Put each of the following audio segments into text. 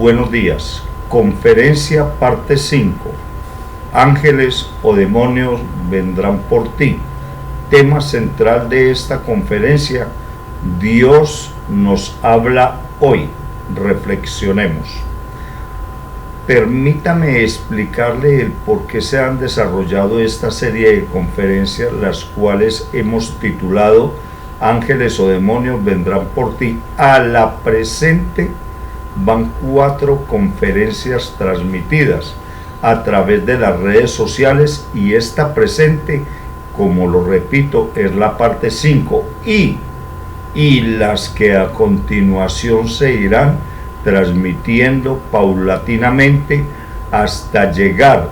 buenos días. Conferencia parte 5. Ángeles o demonios vendrán por ti. Tema central de esta conferencia: Dios nos habla hoy. Reflexionemos. Permítame explicarle el por qué se han desarrollado esta serie de conferencias, las cuales hemos titulado Ángeles o demonios vendrán por ti. A la presente van 4 conferencias transmitidas a través de las redes sociales, y esta presente, como lo repito, es la parte 5 y las que a continuación se irán transmitiendo paulatinamente hasta llegar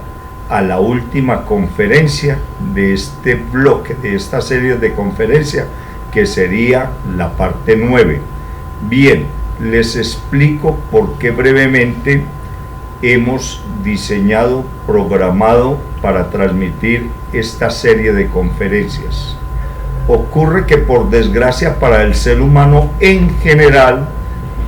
a la última conferencia de este bloque, de esta serie de conferencias, que sería la parte 9. Bien, les explico por qué brevemente hemos diseñado, programado para transmitir esta serie de conferencias. Ocurre que, por desgracia para el ser humano en general,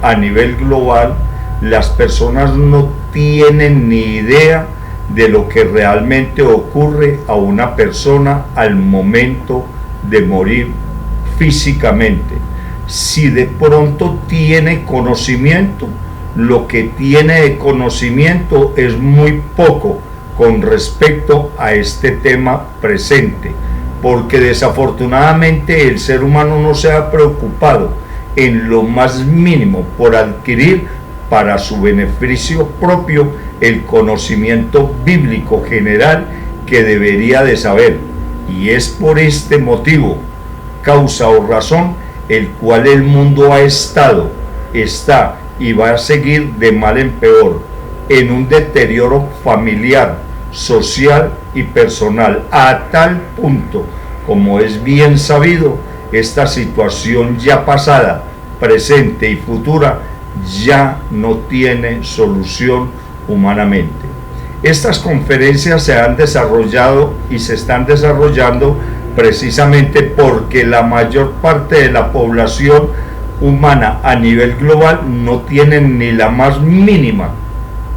a nivel global, las personas no tienen ni idea de lo que realmente ocurre a una persona al momento de morir físicamente. Si de pronto tiene conocimiento, lo que tiene de conocimiento es muy poco con respecto a este tema presente, porque desafortunadamente el ser humano no se ha preocupado en lo más mínimo por adquirir para su beneficio propio el conocimiento bíblico general que debería de saber, y es por este motivo, causa o razón, el cual el mundo está y va a seguir de mal en peor, en un deterioro familiar, social y personal, a tal punto, como es bien sabido, esta situación ya pasada, presente y futura ya no tiene solución humanamente. Estas conferencias se han desarrollado y se están desarrollando precisamente porque la mayor parte de la población humana a nivel global no tienen ni la más mínima,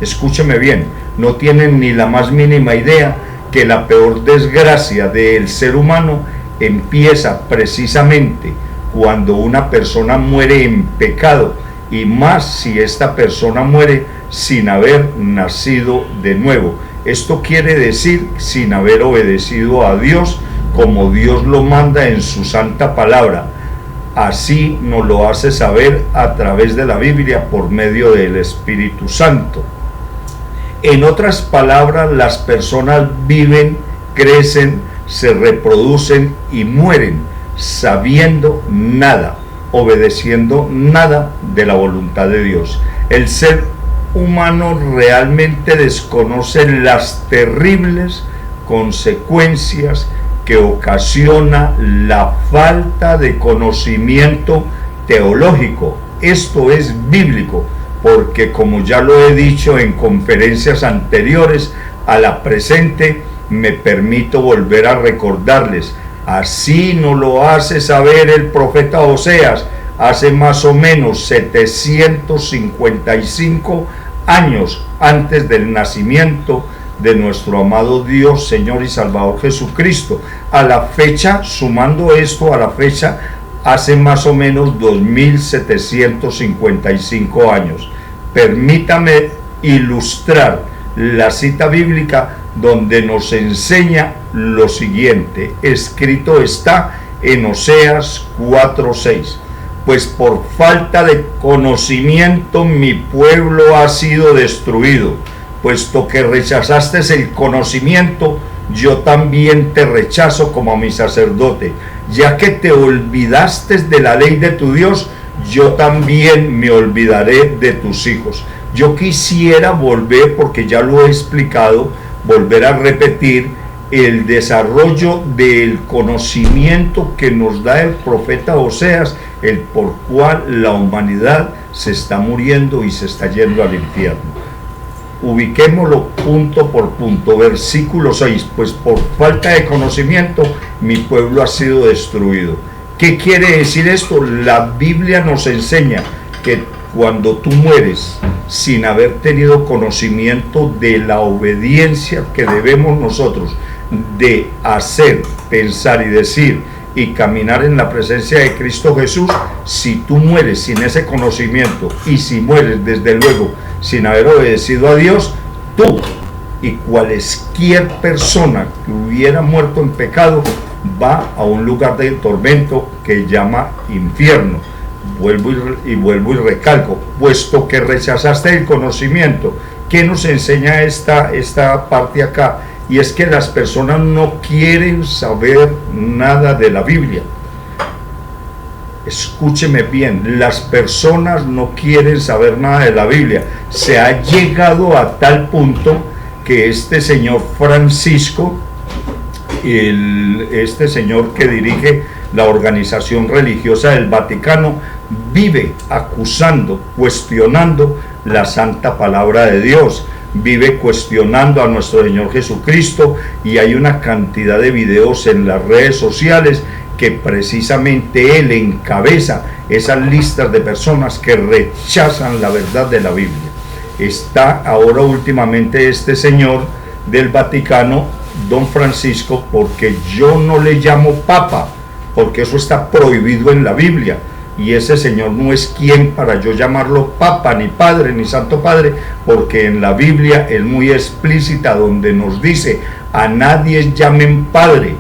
escúcheme bien, no tienen ni la más mínima idea que la peor desgracia del ser humano empieza precisamente cuando una persona muere en pecado, y más si esta persona muere sin haber nacido de nuevo. Esto quiere decir sin haber obedecido a Dios como Dios lo manda en su santa palabra. Así nos lo hace saber a través de la Biblia por medio del Espíritu Santo. En otras palabras, las personas viven, crecen, se reproducen y mueren sabiendo nada, obedeciendo nada de la voluntad de Dios. El ser humano realmente desconoce las terribles consecuencias que ocasiona la falta de conocimiento teológico. Esto es bíblico, porque, como ya lo he dicho en conferencias anteriores, a la presente me permito volver a recordarles. Así nos lo hace saber el profeta Oseas hace más o menos 755 años antes del nacimiento de nuestro amado Dios, Señor y Salvador Jesucristo. A la fecha, sumando esto a la fecha, hace más o menos 2755 años. Permítame ilustrar la cita bíblica donde nos enseña lo siguiente. Escrito está en Oseas 4:6: pues por falta de conocimiento mi pueblo ha sido destruido. Puesto que rechazaste el conocimiento, yo también te rechazo como a mi sacerdote. Ya que te olvidaste de la ley de tu Dios, yo también me olvidaré de tus hijos. Yo quisiera volver, porque ya lo he explicado, volver a repetir el desarrollo del conocimiento que nos da el profeta Oseas, el por cual la humanidad se está muriendo y se está yendo al infierno. Ubiquémoslo punto por punto. Versículo 6: pues por falta de conocimiento mi pueblo ha sido destruido. ¿Qué quiere decir esto? La Biblia nos enseña que cuando tú mueres sin haber tenido conocimiento de la obediencia que debemos nosotros de hacer, pensar y decir y caminar en la presencia de Cristo Jesús, si tú mueres sin ese conocimiento y si mueres desde luego sin haber obedecido a Dios, tú y cualquier persona que hubiera muerto en pecado va a un lugar de tormento que llama infierno. Vuelvo y recalco, puesto que rechazaste el conocimiento. ¿Qué nos enseña esta parte acá? Y es que las personas no quieren saber nada de la Biblia. Escúcheme bien, las personas no quieren saber nada de la Biblia. Se ha llegado a tal punto que este señor Francisco, este señor que dirige la organización religiosa del Vaticano, vive acusando, cuestionando la santa palabra de Dios, vive cuestionando a nuestro Señor Jesucristo, y hay una cantidad de videos en las redes sociales que precisamente él encabeza esas listas de personas que rechazan la verdad de la Biblia. Está ahora últimamente este señor del Vaticano, don Francisco, porque yo no le llamo papa, porque eso está prohibido en la Biblia, y ese señor no es quien para yo llamarlo papa, ni padre, ni santo padre, porque en la Biblia es muy explícita donde nos dice: a nadie llamen padre.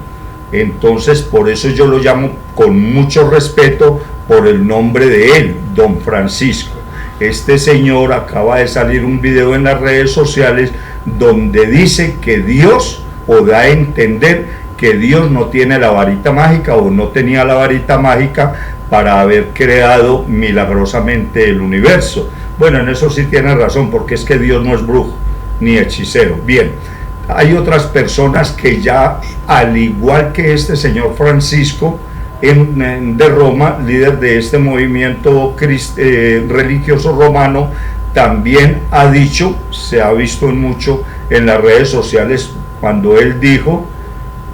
Entonces por eso yo lo llamo con mucho respeto por el nombre de él, don Francisco. Este señor acaba de salir un video en las redes sociales donde dice que Dios, o da a entender que Dios no tiene la varita mágica, o no tenía la varita mágica para haber creado milagrosamente el universo. Bueno, en eso sí tiene razón, porque es que Dios no es brujo ni hechicero. Bien, hay otras personas que ya, al igual que este señor Francisco de Roma, líder de este movimiento religioso romano, también ha dicho, se ha visto mucho en las redes sociales, cuando él dijo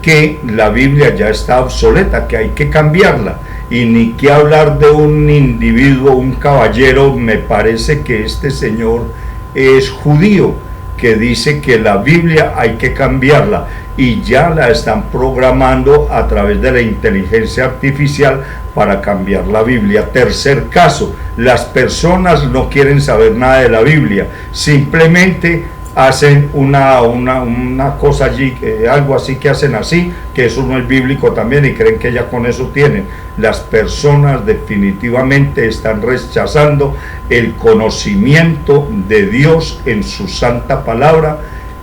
que la Biblia ya está obsoleta, que hay que cambiarla. Y ni que hablar de un individuo, un caballero, me parece que este señor es judío, que dice que la Biblia hay que cambiarla, y ya la están programando a través de la inteligencia artificial para cambiar la Biblia. Tercer caso, las personas no quieren saber nada de la Biblia, simplemente hacen una cosa allí, algo así que hacen así, que eso no es bíblico también, y creen que ya con eso tienen. Las personas definitivamente están rechazando el conocimiento de Dios en su santa palabra,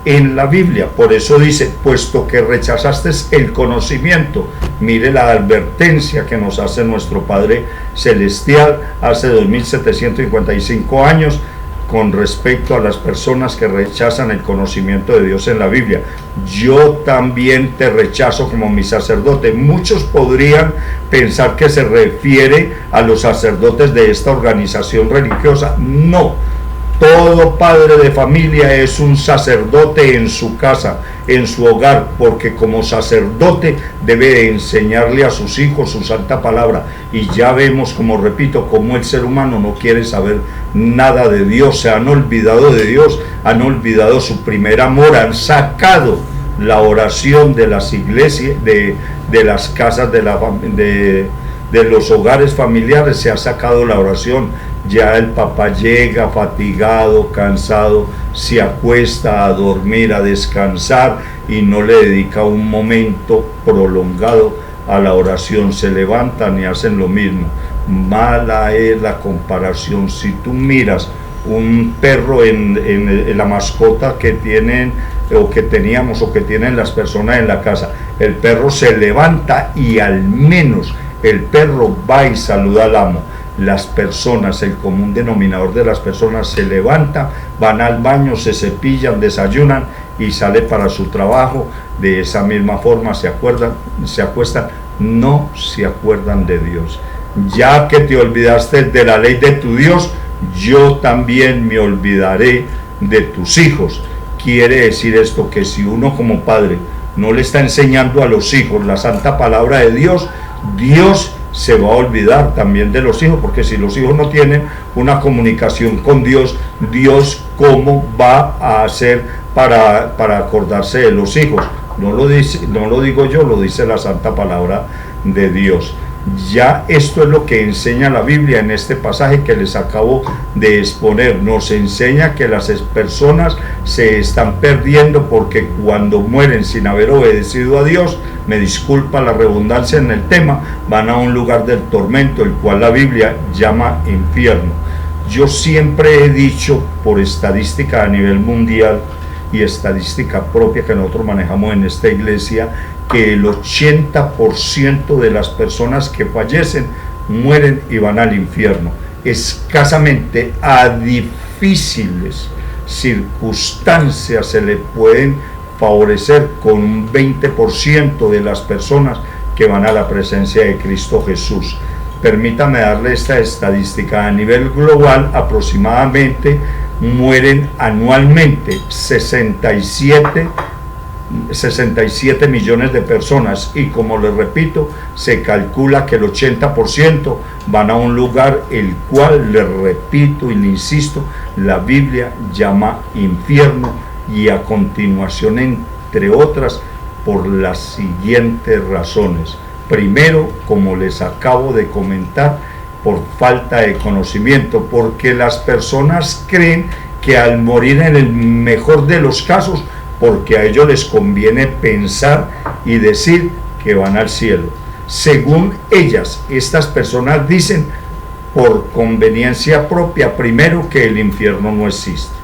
en la Biblia. Por eso dice: puesto que rechazaste el conocimiento. Mire la advertencia que nos hace nuestro Padre Celestial hace 2755 años con respecto a las personas que rechazan el conocimiento de Dios en la Biblia. Yo también te rechazo como mi sacerdote. Muchos podrían pensar que se refiere a los sacerdotes de esta organización religiosa. No, todo padre de familia es un sacerdote en su casa, en su hogar, porque como sacerdote debe enseñarle a sus hijos su santa palabra. Y ya vemos, como repito, cómo el ser humano no quiere saber nada de Dios, se han olvidado de Dios, han olvidado su primer amor, han sacado la oración de las iglesias, de las casas, de los hogares familiares, se ha sacado la oración. Ya el papá llega fatigado, cansado, se acuesta a dormir, a descansar, y no le dedica un momento prolongado a la oración. Se levantan y hacen lo mismo. Mala es la comparación. Si tú miras un perro en la mascota que tienen, o que teníamos, o que tienen las personas en la casa, el perro se levanta y al menos el perro va y saluda al amo. Las personas, el común denominador de las personas, se levantan, van al baño, se cepillan, desayunan y salen para su trabajo. De esa misma forma se acuestan, no se acuerdan de Dios. Ya que te olvidaste de la ley de tu Dios, yo también me olvidaré de tus hijos. Quiere decir esto, que si uno como padre no le está enseñando a los hijos la santa palabra de Dios, Dios se va a olvidar también de los hijos, porque si los hijos no tienen una comunicación con Dios, Dios cómo va a hacer para acordarse de los hijos. No lo digo yo, lo dice la santa palabra de Dios. Ya esto es lo que enseña la Biblia en este pasaje que les acabo de exponer. Nos enseña que las personas se están perdiendo porque cuando mueren sin haber obedecido a Dios, me disculpa la redundancia en el tema, van a un lugar del tormento, el cual la Biblia llama infierno. Yo siempre he dicho, por estadística a nivel mundial y estadística propia que nosotros manejamos en esta iglesia, que el 80% de las personas que fallecen mueren y van al infierno. Escasamente a difíciles circunstancias se le pueden favorecer con un 20% de las personas que van a la presencia de Cristo Jesús. Permítame darle esta estadística. A nivel global, aproximadamente mueren anualmente 67 millones de personas, y como les repito, se calcula que el 80% van a un lugar el cual, les repito y le insisto, la Biblia llama infierno, y a continuación, entre otras, por las siguientes razones. Primero, como les acabo de comentar, por falta de conocimiento, porque las personas creen que al morir, en el mejor de los casos, porque a ellos les conviene pensar y decir que van al cielo. Según ellas, estas personas dicen por conveniencia propia, primero, que el infierno no existe,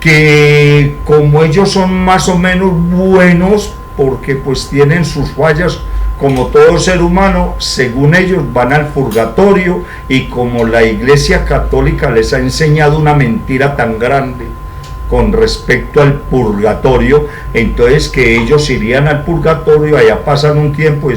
que como ellos son más o menos buenos, porque pues tienen sus fallas como todo ser humano, según ellos van al purgatorio, y como la Iglesia Católica les ha enseñado una mentira tan grande con respecto al purgatorio, entonces que ellos irían al purgatorio, allá pasan un tiempo y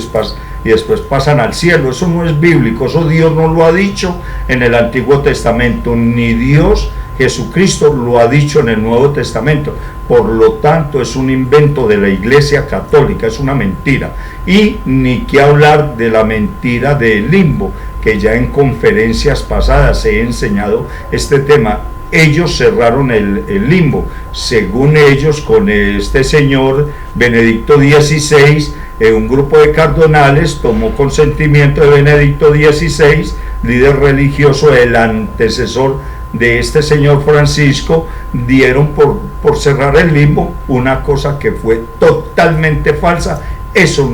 después pasan al cielo. Eso no es bíblico, eso Dios no lo ha dicho en el Antiguo Testamento, ni Dios Jesucristo lo ha dicho en el Nuevo Testamento. Por lo tanto, es un invento de la Iglesia Católica, es una mentira. Y ni que hablar de la mentira del limbo, que ya en conferencias pasadas he enseñado este tema. Ellos cerraron el limbo, según ellos, con este señor Benedicto XVI. Un grupo de cardenales tomó consentimiento de Benedicto XVI, líder religioso, el antecesor de este señor Francisco, dieron por cerrar el limbo, una cosa que fue totalmente falsa. Eso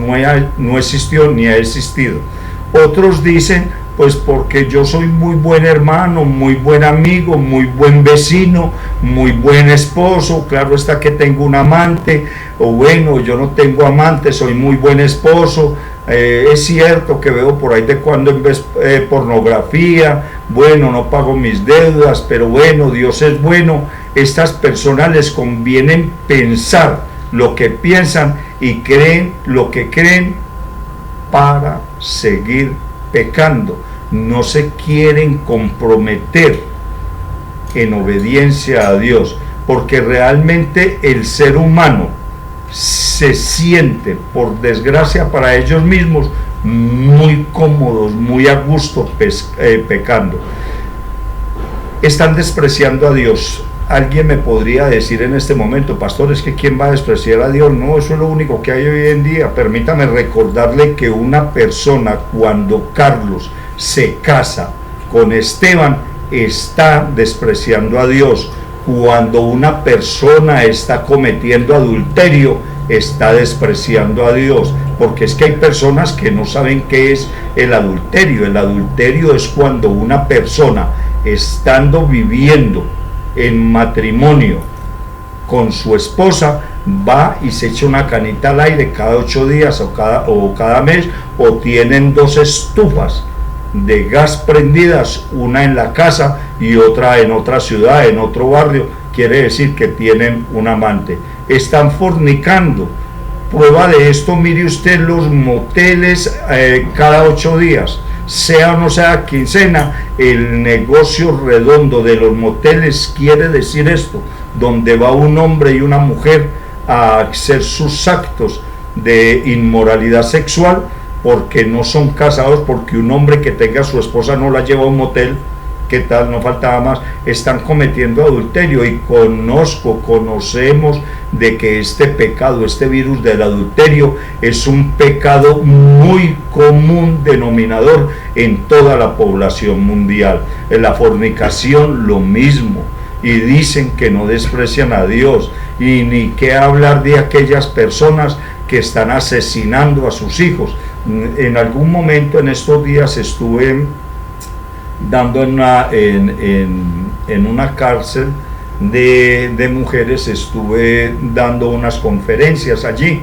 no existió ni ha existido. Otros dicen, pues porque yo soy muy buen hermano, muy buen amigo, muy buen vecino, muy buen esposo, claro está que tengo un amante, o bueno, yo no tengo amante, soy muy buen esposo. Es cierto que veo por ahí de cuando en vez pornografía, bueno, no pago mis deudas, pero bueno, Dios es bueno. Estas personas les conviene pensar lo que piensan y creen lo que creen para seguir pecando. No se quieren comprometer en obediencia a Dios, porque realmente el ser humano se siente, por desgracia para ellos mismos, muy cómodos, muy a gusto pecando. Están despreciando a Dios. Alguien me podría decir en este momento, pastor, es que ¿quién va a despreciar a Dios? No, eso es lo único que hay hoy en día. Permítame recordarle que una persona, cuando Carlos se casa con Esteban, está despreciando a Dios. Cuando una persona está cometiendo adulterio, está despreciando a Dios, porque es que hay personas que no saben qué es el adulterio. El adulterio es cuando una persona, estando viviendo en matrimonio con su esposa, va y se echa una canita al aire cada 8 días o cada mes, o tienen 2 estufas de gas prendidas, una en la casa y otra en otra ciudad, en otro barrio. Quiere decir que tienen un amante, están fornicando. Prueba de esto, mire usted los moteles cada 8 días, sea o no sea quincena. El negocio redondo de los moteles quiere decir esto, donde va un hombre y una mujer a hacer sus actos de inmoralidad sexual, porque no son casados, porque un hombre que tenga a su esposa no la lleva a un motel, ¿qué tal? No faltaba más. Están cometiendo adulterio y conocemos de que este pecado, este virus del adulterio es un pecado muy común denominador en toda la población mundial. En la fornicación lo mismo, y dicen que no desprecian a Dios, y ni qué hablar de aquellas personas que están asesinando a sus hijos. En algún momento en estos días estuve dando en una cárcel de mujeres, estuve dando unas conferencias allí.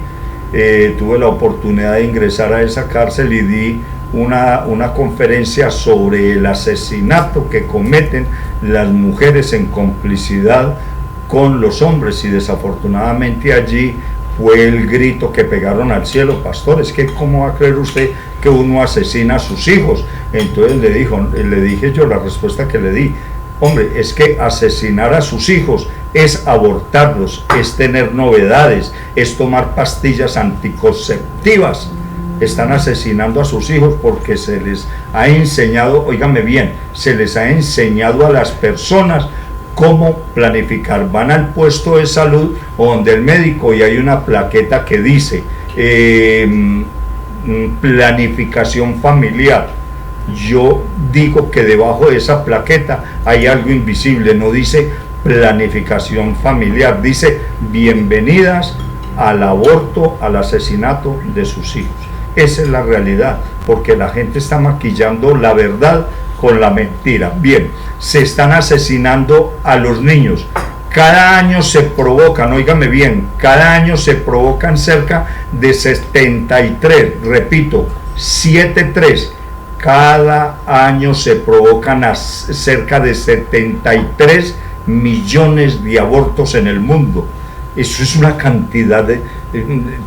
Tuve la oportunidad de ingresar a esa cárcel y di una conferencia sobre el asesinato que cometen las mujeres en complicidad con los hombres, y desafortunadamente allí fue el grito que pegaron al cielo: pastor, es que ¿cómo va a creer usted que uno asesina a sus hijos? Entonces le dije yo, la respuesta que le di: hombre, es que asesinar a sus hijos es abortarlos, es tener novedades, es tomar pastillas anticonceptivas. Están asesinando a sus hijos porque se les ha enseñado, óigame bien, se les ha enseñado a las personas cómo planificar. Van al puesto de salud o donde el médico y hay una plaqueta que dice planificación familiar. Yo digo que debajo de esa plaqueta hay algo invisible, no dice planificación familiar, dice bienvenidas al aborto, al asesinato de sus hijos. Esa es la realidad, porque la gente está maquillando la verdad con la mentira. Bien, se están asesinando a los niños. Cada año se provocan, óigame bien, cada año se provocan cerca de 73, repito, 73. Cada año se provocan cerca de 73 millones de abortos en el mundo. Eso es una cantidad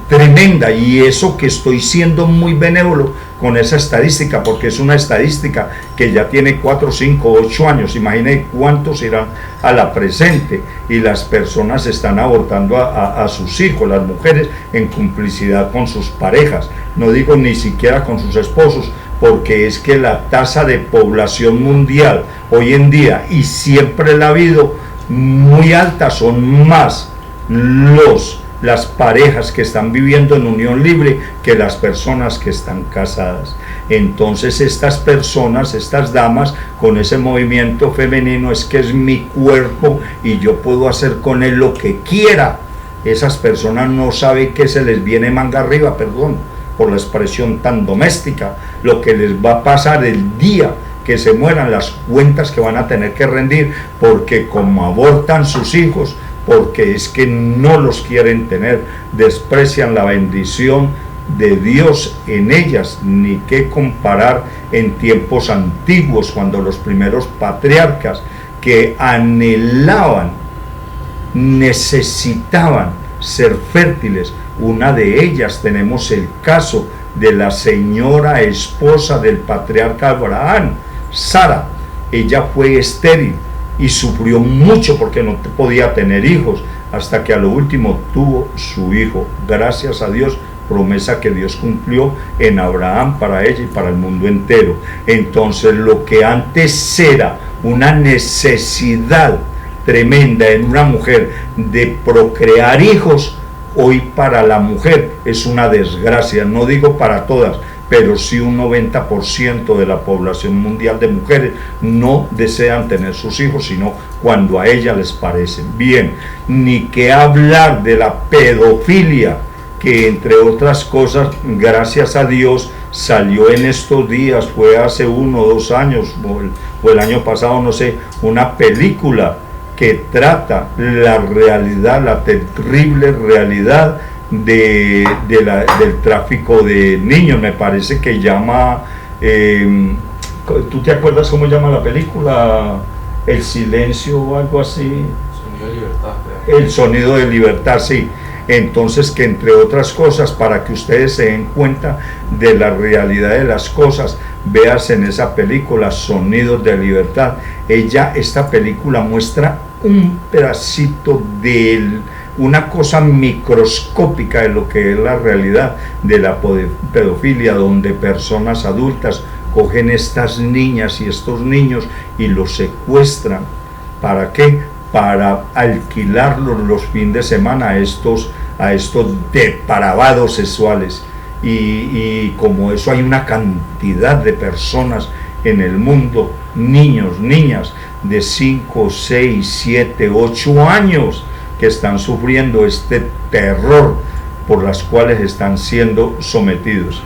tremenda, y eso que estoy siendo muy benévolo con esa estadística, porque es una estadística que ya tiene 4, 5, 8 años. Imaginen cuántos irán a la presente, y las personas están abortando a sus hijos, las mujeres, en complicidad con sus parejas, no digo ni siquiera con sus esposos, porque es que la tasa de población mundial hoy en día, y siempre la ha habido, muy alta, son más las parejas que están viviendo en unión libre que las personas que están casadas. Entonces estas personas, estas damas, con ese movimiento femenino, es que es mi cuerpo y yo puedo hacer con él lo que quiera, esas personas no saben que se les viene manga arriba, perdón por la expresión tan doméstica, lo que les va a pasar el día que se mueran, las cuentas que van a tener que rendir, porque como abortan sus hijos, porque es que no los quieren tener, desprecian la bendición de Dios en ellas, ni qué comparar en tiempos antiguos, cuando los primeros patriarcas que anhelaban, necesitaban ser fértiles. Una de ellas, tenemos el caso de la señora esposa del patriarca Abraham, Sara. Ella fue estéril y sufrió mucho porque no podía tener hijos, hasta que a lo último tuvo su hijo, gracias a Dios, promesa que Dios cumplió en Abraham para ella y para el mundo entero. Entonces lo que antes era una necesidad tremenda en una mujer de procrear hijos, hoy para la mujer es una desgracia. No digo para todas, pero sí un 90% de la población mundial de mujeres no desean tener sus hijos, sino cuando a ellas les parecen. Bien, ni que hablar de la pedofilia, que entre otras cosas, gracias a Dios, salió en estos días, fue hace 1 o 2 años, o el año pasado, no sé, una película que trata la realidad, la terrible realidad del tráfico de niños. Me parece que llama, ¿tú te acuerdas cómo llama la película? El silencio o algo así. Sonido de libertad. El sonido de libertad, sí. Entonces, que entre otras cosas, para que ustedes se den cuenta de la realidad de las cosas, veas en esa película Sonidos de Libertad. Esta película muestra un pedacito una cosa microscópica de lo que es la realidad de la pedofilia, donde personas adultas cogen estas niñas y estos niños y los secuestran. ¿Para qué? Para alquilarlos los fines de semana a estos depravados sexuales. Y como eso hay una cantidad de personas en el mundo, niños, niñas de 5, 6, 7, 8 años que están sufriendo este terror por las cuales están siendo sometidos.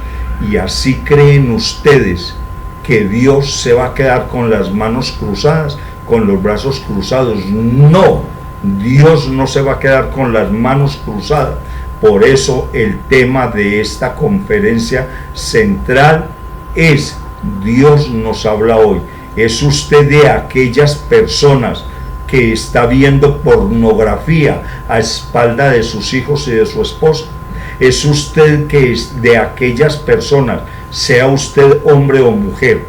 Y así creen ustedes que Dios se va a quedar con las manos cruzadas, con los brazos cruzados. No, Dios no se va a quedar con las manos cruzadas. Por eso el tema de esta conferencia central es: Dios nos habla hoy. ¿Es usted de aquellas personas que está viendo pornografía a espalda de sus hijos y de su esposa? ¿Es usted que es de aquellas personas, sea usted hombre o mujer,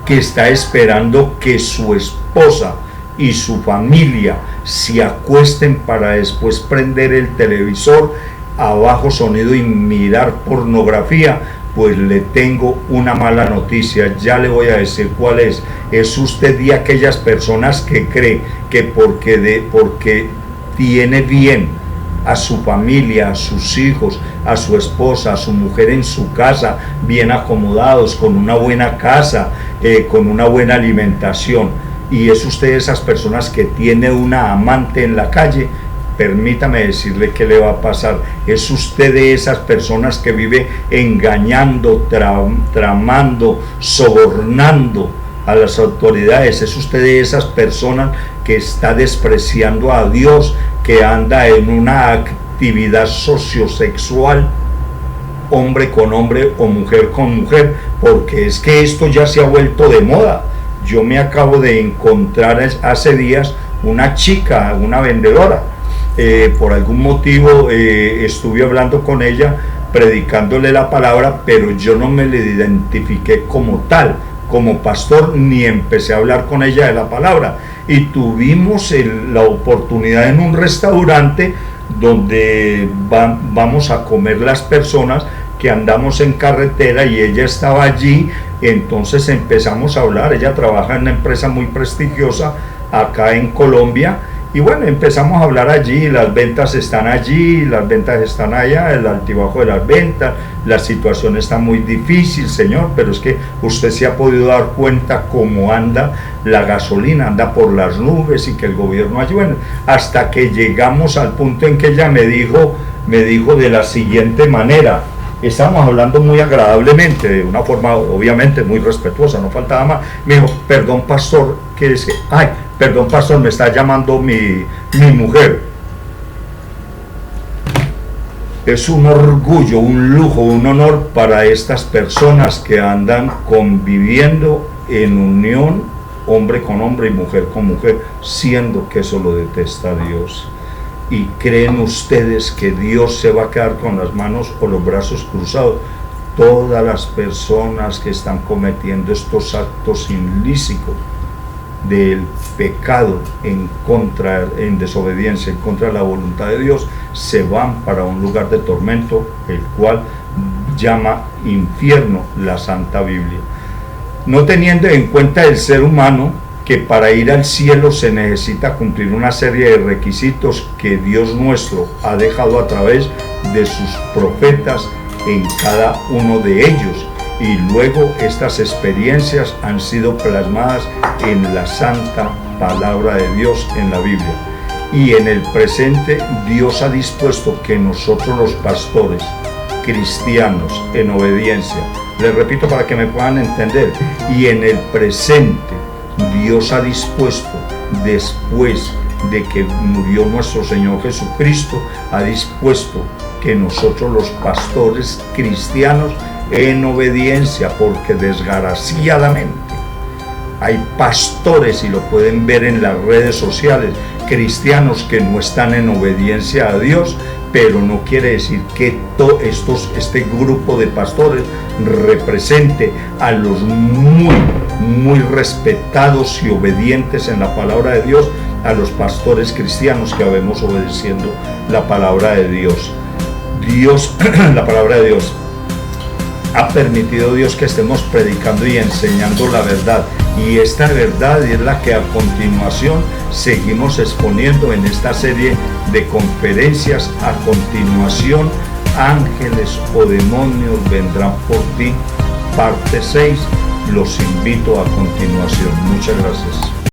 que está esperando que su esposa y su familia se acuesten para después prender el televisor a bajo sonido y mirar pornografía? Pues le tengo una mala noticia, ya le voy a decir cuál es. Es usted de aquellas personas que cree que porque tiene bien a su familia, a sus hijos, a su esposa, a su mujer en su casa, bien acomodados, con una buena casa, con una buena alimentación, y es usted de esas personas que tiene una amante en la calle, permítame decirle qué le va a pasar. Es usted de esas personas que vive engañando, tramando, sobornando a las autoridades. Es usted de esas personas que está despreciando a Dios, que anda en una actividad sociosexual, hombre con hombre o mujer con mujer, porque es que esto ya se ha vuelto de moda. Yo me acabo de encontrar hace días una chica, una vendedora. Por algún motivo estuve hablando con ella, predicándole la palabra, pero yo no me le identifiqué como tal, como pastor, ni empecé a hablar con ella de la palabra. Y tuvimos la oportunidad en un restaurante donde vamos a comer las personas que andamos en carretera, y ella estaba allí. Entonces empezamos a hablar. Ella trabaja en una empresa muy prestigiosa acá en Colombia, y bueno, empezamos a hablar allí. Las ventas están allí, las ventas están allá, el altibajo de las ventas, la situación está muy difícil, señor, pero es que usted se ha podido dar cuenta cómo anda la gasolina, anda por las nubes, y que el gobierno allí, bueno, hasta que llegamos al punto en que ella me dijo de la siguiente manera. Estamos hablando muy agradablemente, de una forma obviamente muy respetuosa, no faltaba más. Me dijo: perdón, pastor, ¿qué es que? Ay, perdón, pastor, me está llamando mi mujer. Es un orgullo, un lujo, un honor para estas personas que andan conviviendo en unión, hombre con hombre y mujer con mujer, siendo que eso lo detesta Dios. ¿Y creen ustedes que Dios se va a quedar con las manos o los brazos cruzados? Todas las personas que están cometiendo estos actos ilícitos del pecado en desobediencia, en contra de la voluntad de Dios, se van para un lugar de tormento, el cual llama infierno la Santa Biblia. No teniendo en cuenta el ser humano, que para ir al cielo se necesita cumplir una serie de requisitos que Dios nuestro ha dejado a través de sus profetas en cada uno de ellos, y luego estas experiencias han sido plasmadas en la santa palabra de Dios, en la Biblia. Y en el presente Dios ha dispuesto que nosotros, los pastores cristianos en obediencia, les repito para que me puedan entender, y en el presente Dios ha dispuesto, después de que murió nuestro Señor Jesucristo, ha dispuesto que nosotros, los pastores cristianos en obediencia, porque desgraciadamente hay pastores, y lo pueden ver en las redes sociales, cristianos que no están en obediencia a Dios, pero no quiere decir que este grupo de pastores represente a los muy respetados y obedientes en la palabra de Dios, a los pastores cristianos que vamos obedeciendo la palabra de Dios. La palabra de Dios ha permitido Dios que estemos predicando y enseñando la verdad, y esta verdad es la que a continuación seguimos exponiendo en esta serie de conferencias. A continuación, ángeles o demonios vendrán por ti, parte 6. Los invito a continuación. Muchas gracias.